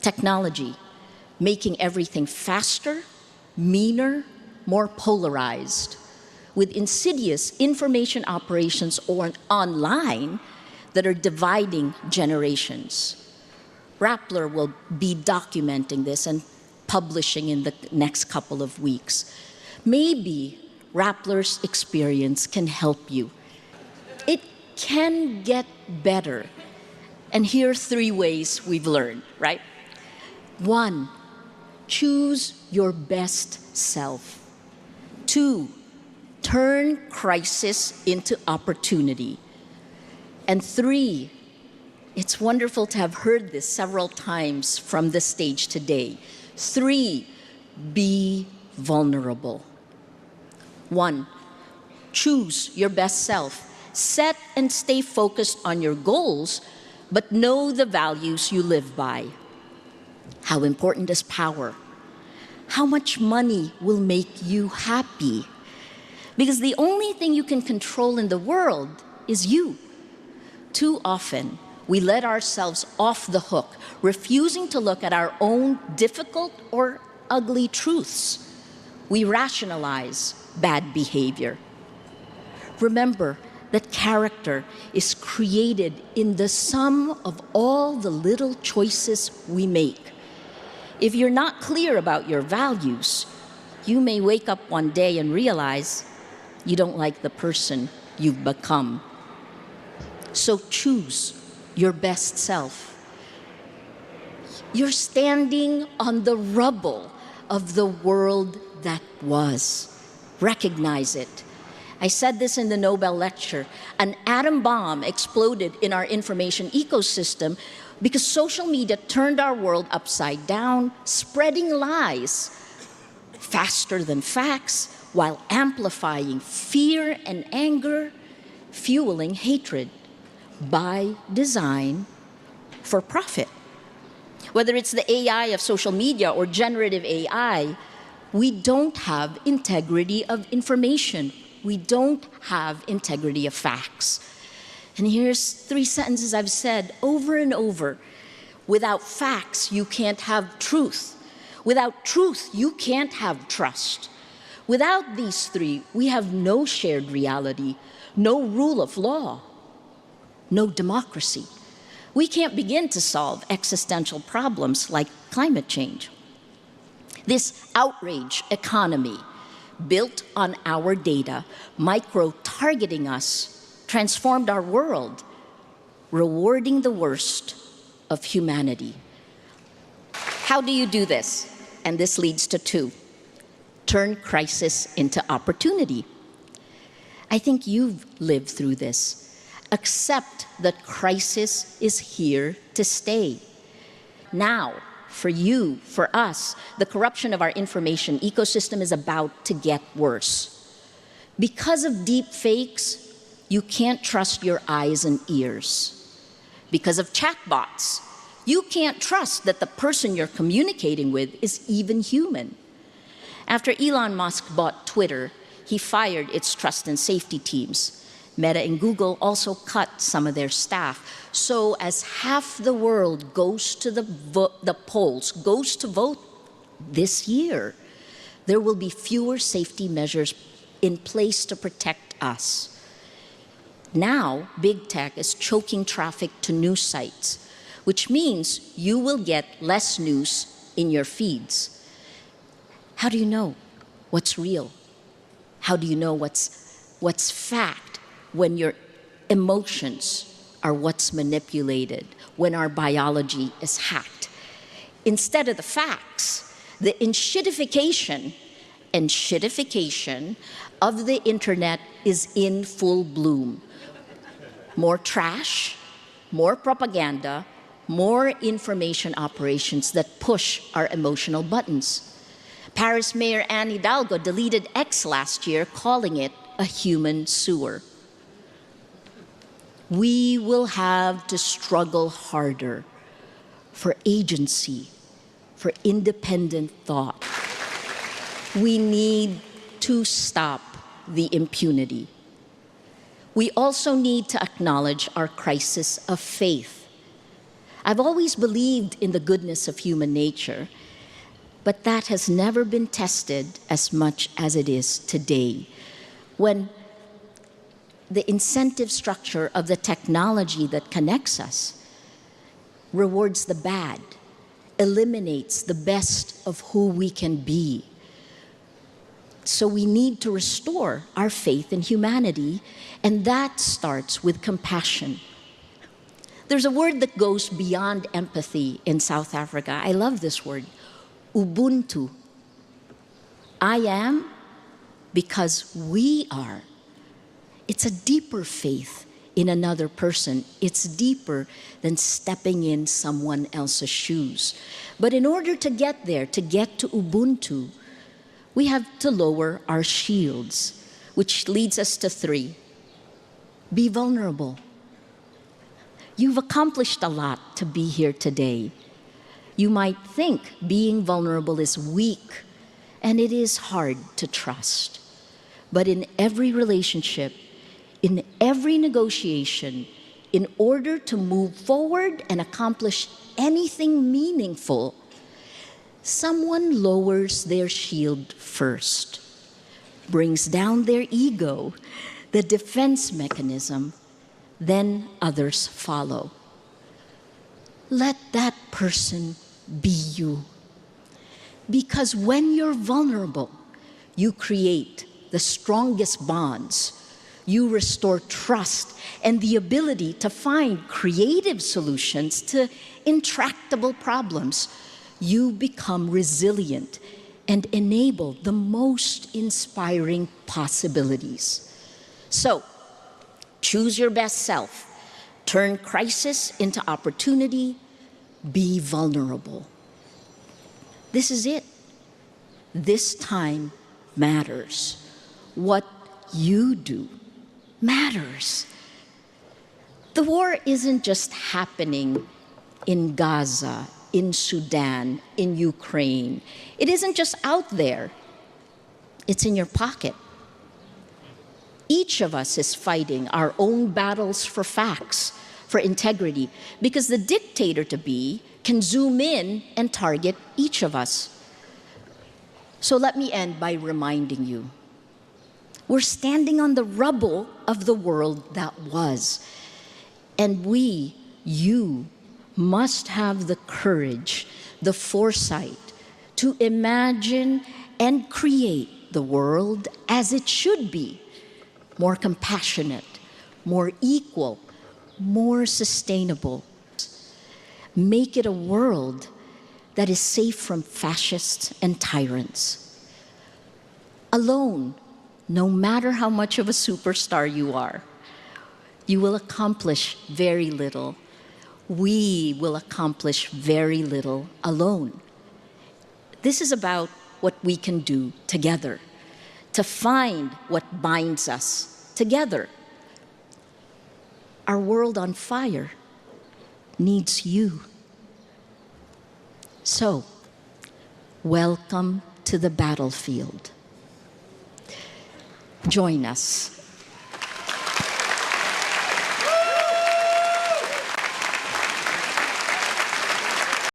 Technology, making everything faster, meaner, more polarized, with insidious information operations online that are dividing generations. Rappler will be documenting this and publishing in the next couple of weeks. Maybe Rappler's experience can help you. It can get better. And here are 3 ways we've learned, right? 1, choose your best self. 2, turn crisis into opportunity. And 3, it's wonderful to have heard this several times from the stage today. 3, be vulnerable. 1, choose your best self. Set and stay focused on your goals, but know the values you live by. How important is power? How much money will make you happy? Because the only thing you can control in the world is you. Too often, we let ourselves off the hook, refusing to look at our own difficult or ugly truths. We rationalize bad behavior. Remember that character is created in the sum of all the little choices we make. If you're not clear about your values, you may wake up one day and realize you don't like the person you've become. So choose your best self. You're standing on the rubble of the world that was. Recognize it. I said this in the Nobel lecture. An atom bomb exploded in our information ecosystem because social media turned our world upside down, spreading lies faster than facts while amplifying fear and anger, fueling hatred by design for profit. Whether it's the AI of social media or generative AI, we don't have integrity of information. We don't have integrity of facts. And here's 3 sentences I've said over and over. Without facts, you can't have truth. Without truth, you can't have trust. Without these 3, we have no shared reality, no rule of law, no democracy. We can't begin to solve existential problems like climate change. This outrage economy, built on our data, micro-targeting us, transformed our world, rewarding the worst of humanity. How do you do this? And this leads to 2. Turn crisis into opportunity. I think you've lived through this. Accept that crisis is here to stay. Now, for you, for us, the corruption of our information ecosystem is about to get worse. Because of deep fakes, you can't trust your eyes and ears. Because of chatbots, you can't trust that the person you're communicating with is even human. After Elon Musk bought Twitter, he fired its trust and safety teams. Meta and Google also cut some of their staff. So as half the world goes to the polls, goes to vote this year, there will be fewer safety measures in place to protect us. Now, big tech is choking traffic to news sites, which means you will get less news in your feeds. How do you know what's real? How do you know what's fact when your emotions are what's manipulated, when our biology is hacked? Instead of the facts, the enshittification and shittification of the internet is in full bloom. More trash, more propaganda, more information operations that push our emotional buttons. Paris Mayor Anne Hidalgo deleted X last year, calling it a human sewer. We will have to struggle harder for agency, for independent thought. We need to stop the impunity. We also need to acknowledge our crisis of faith. I've always believed in the goodness of human nature, but that has never been tested as much as it is today, when the incentive structure of the technology that connects us rewards the bad, eliminates the best of who we can be. So we need to restore our faith in humanity, and that starts with compassion. There's a word that goes beyond empathy in South Africa. I love this word, Ubuntu. I am because we are. It's a deeper faith in another person. It's deeper than stepping in someone else's shoes. But in order to get there, to get to Ubuntu, we have to lower our shields, which leads us to 3. Be vulnerable. You've accomplished a lot to be here today. You might think being vulnerable is weak, and it is hard to trust. But in every relationship, in every negotiation, in order to move forward and accomplish anything meaningful, someone lowers their shield first, brings down their ego, the defense mechanism, then others follow. Let that person be you. Because when you're vulnerable, you create the strongest bonds. You restore trust and the ability to find creative solutions to intractable problems. You become resilient and enable the most inspiring possibilities. So, choose your best self. Turn crisis into opportunity. Be vulnerable. This is it. This time matters. What you do matters. The war isn't just happening in Gaza, in Sudan, in Ukraine. It isn't just out there. It's in your pocket. Each of us is fighting our own battles for facts, for integrity, because the dictator-to-be can zoom in and target each of us. So let me end by reminding you, we're standing on the rubble of the world that was. And you must have the courage, the foresight to imagine and create the world as it should be. More compassionate, more equal, more sustainable. Make it a world that is safe from fascists and tyrants. Alone, no matter how much of a superstar you are, you will accomplish very little. We will accomplish very little alone. This is about what we can do together, to find what binds us together. Our world on fire needs you. So, welcome to the battlefield. Join us.